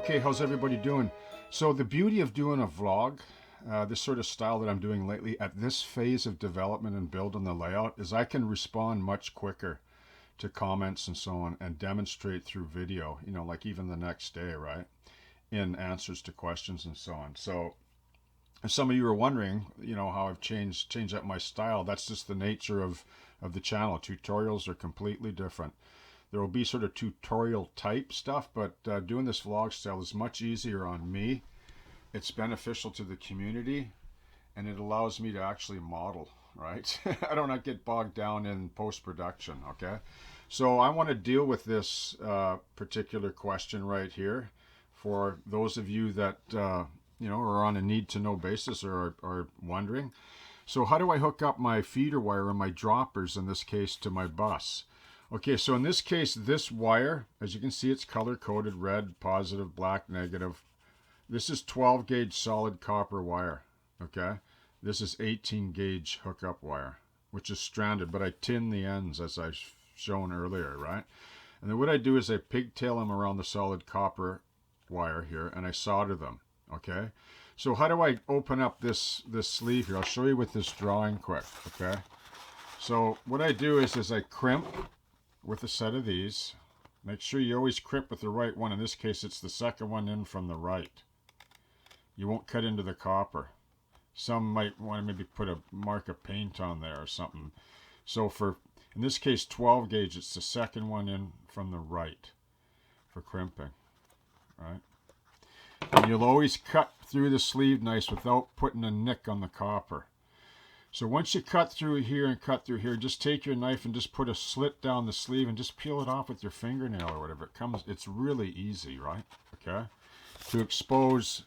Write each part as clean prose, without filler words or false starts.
Okay, how's everybody doing? So the beauty of doing a vlog, this sort of style that I'm doing lately at this phase of development and building the layout, is I can respond much quicker to comments and so on and demonstrate through video, you know, like even the next day, right? In answers to questions and so on. So if some of you are wondering, you know, how I've changed up my style, that's just the nature of the channel. Tutorials are completely different. There will be sort of tutorial type stuff, but doing this vlog style is much easier on me. It's beneficial to the community, and it allows me to actually model, right? I don't get bogged down in post-production, okay? So I want to deal with this particular question right here for those of you that, you know, are on a need-to-know basis or are wondering. So how do I hook up my feeder wire and my droppers, in this case, to my bus? Okay, so in this case, this wire, as you can see, it's color-coded: red, positive, black, negative. This is 12 gauge solid copper wire, okay? This is 18 gauge hookup wire, which is stranded, but I tin the ends as I've shown earlier, right? And then what I do is I pigtail them around the solid copper wire here, and I solder them, okay? So how do I open up this sleeve here? I'll show you with this drawing quick, okay? So what I do is I crimp with a set of these. Make sure you always crimp with the right one. In this case, it's the second one in from the right. You won't cut into the copper. Some might want to maybe put a mark of paint on there or something. So for, in this case, 12 gauge, it's the second one in from the right for crimping, right? And you'll always cut through the sleeve nice without putting a nick on the copper. So once you cut through here and cut through here, just take your knife and just put a slit down the sleeve and just peel it off with your fingernail or whatever. It comes, it's really easy, right? Okay? To expose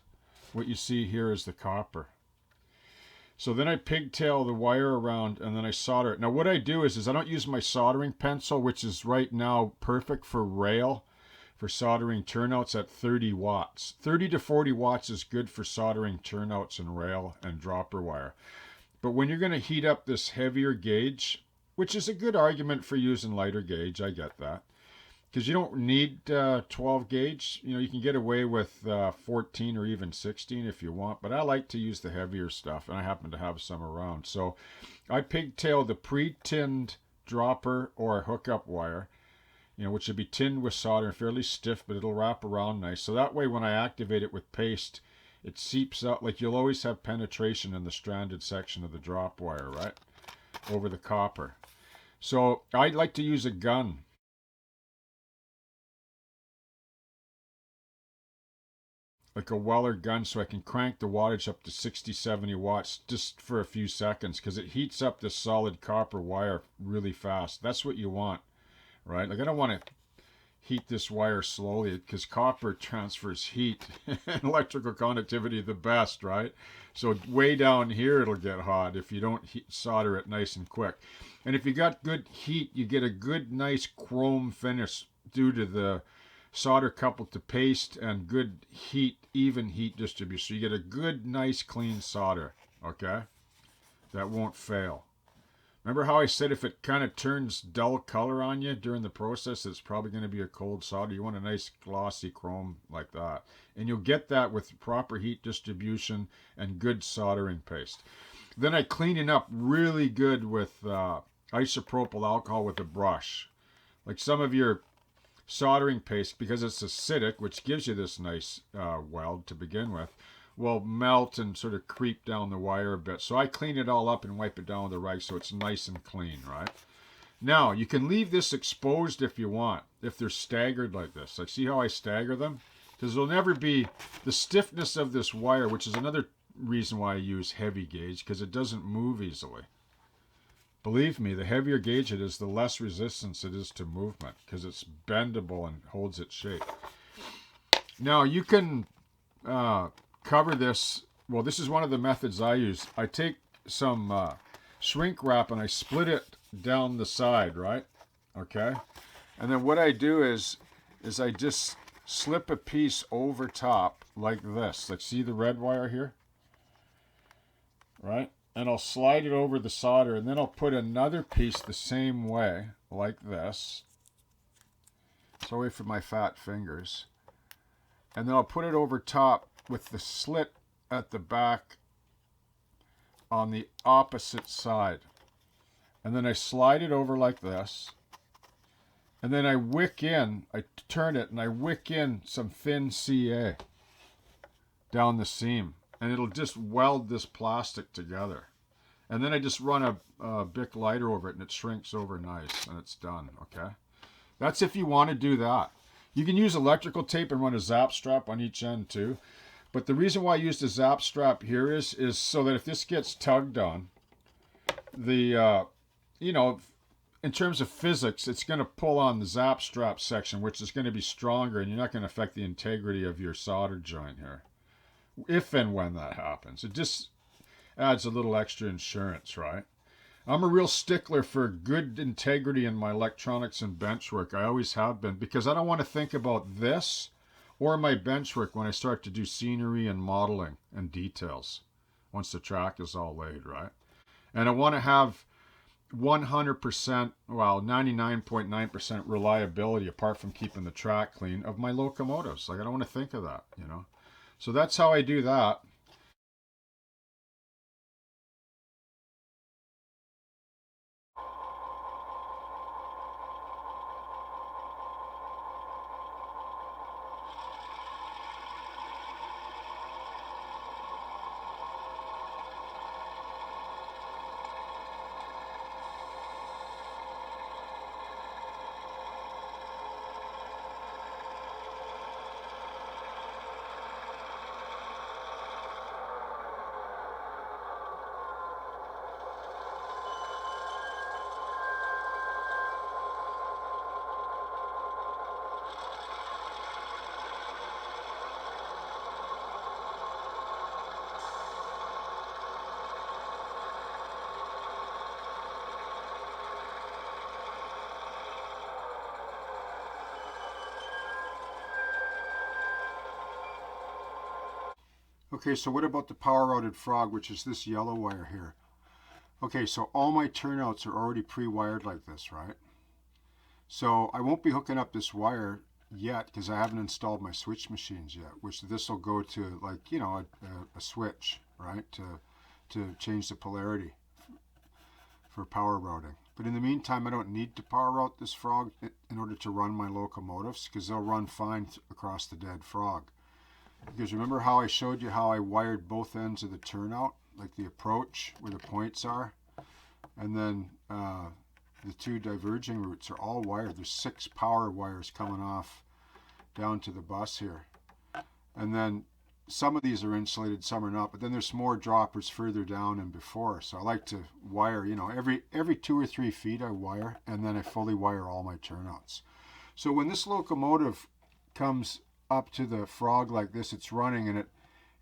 what you see here is the copper. So then I pigtail the wire around and then I solder it. Now what I do is I don't use my soldering pencil, which is right now perfect for rail, for soldering turnouts at 30 watts. 30 to 40 watts is good for soldering turnouts and rail and dropper wire. But when you're going to heat up this heavier gauge, which is a good argument for using lighter gauge, I get that. Because you don't need 12 gauge. You know, you can get away with 14 or even 16 if you want. But I like to use the heavier stuff, and I happen to have some around. So I pigtail the pre-tinned dropper or hookup wire, you know, which would be tinned with solder and fairly stiff, but it'll wrap around nice. So that way when I activate it with paste, it seeps out. Like, you'll always have penetration in the stranded section of the drop wire, right? Over the copper. So I like to use a gun. Like a Weller gun, so I can crank the wattage up to 60, 70 watts just for a few seconds, because it heats up this solid copper wire really fast. That's what you want, right? Like, I don't want to heat this wire slowly, because copper transfers heat and electrical conductivity the best, right? So way down here it'll get hot if you don't solder it nice and quick. And if you got good heat, you get a good nice chrome finish due to the solder coupled to paste and good heat, even heat distribution. So you get a good nice clean solder, okay? That won't fail. Remember how I said if it kind of turns dull color on you during the process, it's probably going to be a cold solder. You want a nice glossy chrome like that. And you'll get that with proper heat distribution and good soldering paste. Then I clean it up really good with isopropyl alcohol with a brush. Like some of your soldering paste, because it's acidic, which gives you this nice weld to begin with, will melt and sort of creep down the wire a bit. So I clean it all up and wipe it down with a rag so it's nice and clean, right? Now, you can leave this exposed if you want, if they're staggered like this. Like, see how I stagger them? Because there'll never be the stiffness of this wire, which is another reason why I use heavy gauge, because it doesn't move easily. Believe me, the heavier gauge it is, the less resistance it is to movement, because it's bendable and holds its shape. Now, you can cover this. Well, this is one of the methods I use. I take some shrink wrap and I split it down the side, right? Okay. And then what I do is I just slip a piece over top like this. Like, see the red wire here? Right? And I'll slide it over the solder, and then I'll put another piece the same way, like this. Sorry for my fat fingers. and then I'll put it over top with the slit at the back on the opposite side. And then I slide it over like this. And then I wick in, I turn it and I wick in some thin CA down the seam. And it'll just weld this plastic together. And then I just run a Bic lighter over it and it shrinks over nice and it's done, okay? That's if you want to do that. You can use electrical tape and run a zap strap on each end too. But the reason why I used a zap strap here is so that if this gets tugged on, the, in terms of physics, it's going to pull on the zap strap section, which is going to be stronger, and you're not going to affect the integrity of your solder joint here. If and when that happens. It just adds a little extra insurance, right? I'm a real stickler for good integrity in my electronics and bench work. I always have been, because I don't want to think about this or my bench work when I start to do scenery and modeling and details once the track is all laid, right? And I want to have 100%, well, 99.9% reliability, apart from keeping the track clean, of my locomotives. Like, I don't want to think of that, you know? So that's how I do that. Okay, so what about the power routed frog, which is this yellow wire here? Okay, so all my turnouts are already pre-wired like this, right? So I won't be hooking up this wire yet because I haven't installed my switch machines yet, which this will go to, like, you know, a switch, right, to change the polarity for power routing. But in the meantime, I don't need to power route this frog in order to run my locomotives, because they'll run fine across the dead frog. Because remember how I showed you how I wired both ends of the turnout, like the approach where the points are, and then the two diverging routes are all wired. There's 6 power wires coming off down to the bus here. And then some of these are insulated, some are not, but then there's more droppers further down and before. So I like to wire, you know, every 2 or 3 feet I wire, and then I fully wire all my turnouts. So when this locomotive comes up to the frog like this, it's running, and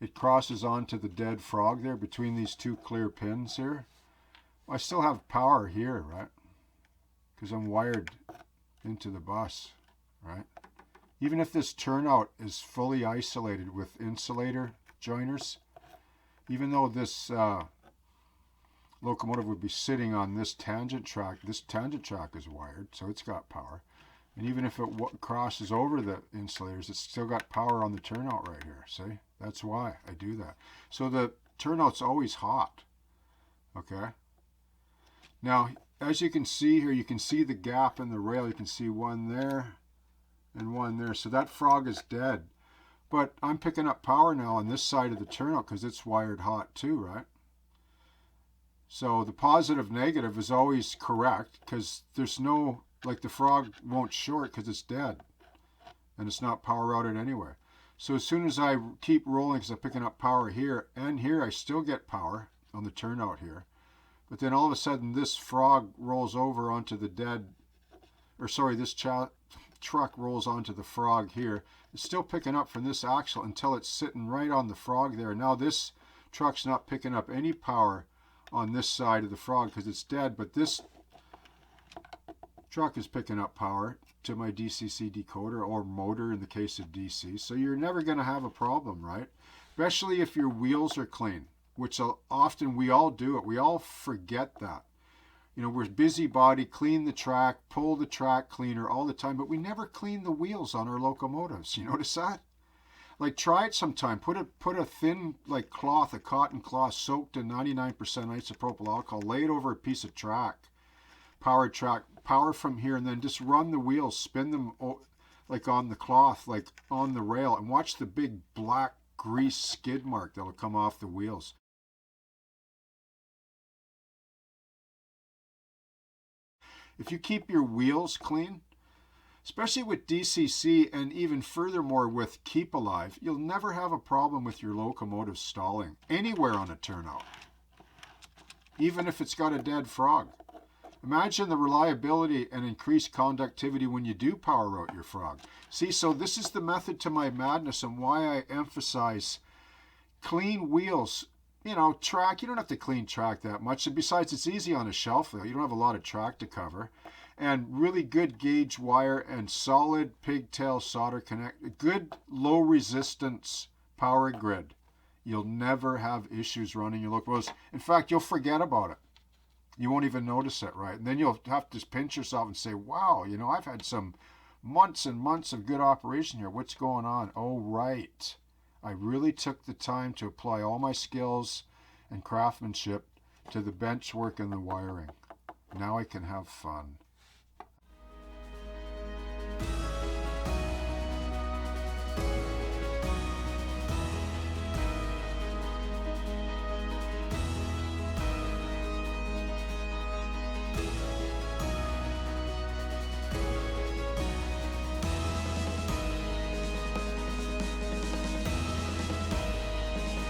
it crosses onto the dead frog there between these 2 clear pins here. I still have power here, right? Because I'm wired into the bus, right? Even if this turnout is fully isolated with insulator joiners, even though this locomotive would be sitting on this tangent track is wired, so it's got power. And even if it crosses over the insulators, it's still got power on the turnout right here. See? That's why I do that. So the turnout's always hot. Okay? Now, as you can see here, you can see the gap in the rail. You can see one there and one there. So that frog is dead. But I'm picking up power now on this side of the turnout because it's wired hot too, right? So the positive negative is always correct, because there's no, like, the frog won't short because it's dead and it's not power routed anyway. So as soon as I keep rolling, because I'm picking up power here and here, I still get power on the turnout here. But then all of a sudden this frog rolls over onto the dead, or sorry, this truck rolls onto the frog here. It's still picking up from this axle until it's sitting right on the frog there. Now this truck's not picking up any power on this side of the frog because it's dead, but this truck is picking up power to my DCC decoder, or motor in the case of DC. So you're never going to have a problem, right? Especially if your wheels are clean, which often we all do it. We all forget that. You know, we're busybody, clean the track, pull the track cleaner all the time, but we never clean the wheels on our locomotives. You notice that? Like try it sometime. Put a thin like cloth, a cotton cloth soaked in 99% isopropyl alcohol. Lay it over a piece of track, powered track, power from here, and then just run the wheels, spin them like on the cloth, like on the rail, and watch the big black grease skid mark that'll come off the wheels. If you keep your wheels clean, especially with DCC and even furthermore with Keep Alive, you'll never have a problem with your locomotive stalling anywhere on a turnout, even if it's got a dead frog. Imagine the reliability and increased conductivity when you do power out your frog. See, so this is the method to my madness and why I emphasize clean wheels. Track, you don't have to clean track that much. And besides, it's easy on a shelf. You don't have a lot of track to cover. And really good gauge wire and solid pigtail solder connect. Good low resistance power grid. You'll never have issues running your locomotives. In fact, you'll forget about it. You won't even notice it, right? And then you'll have to pinch yourself and say, wow, I've had some months and months of good operation here. What's going on? Oh, right. I really took the time to apply all my skills and craftsmanship to the bench work and the wiring. Now I can have fun.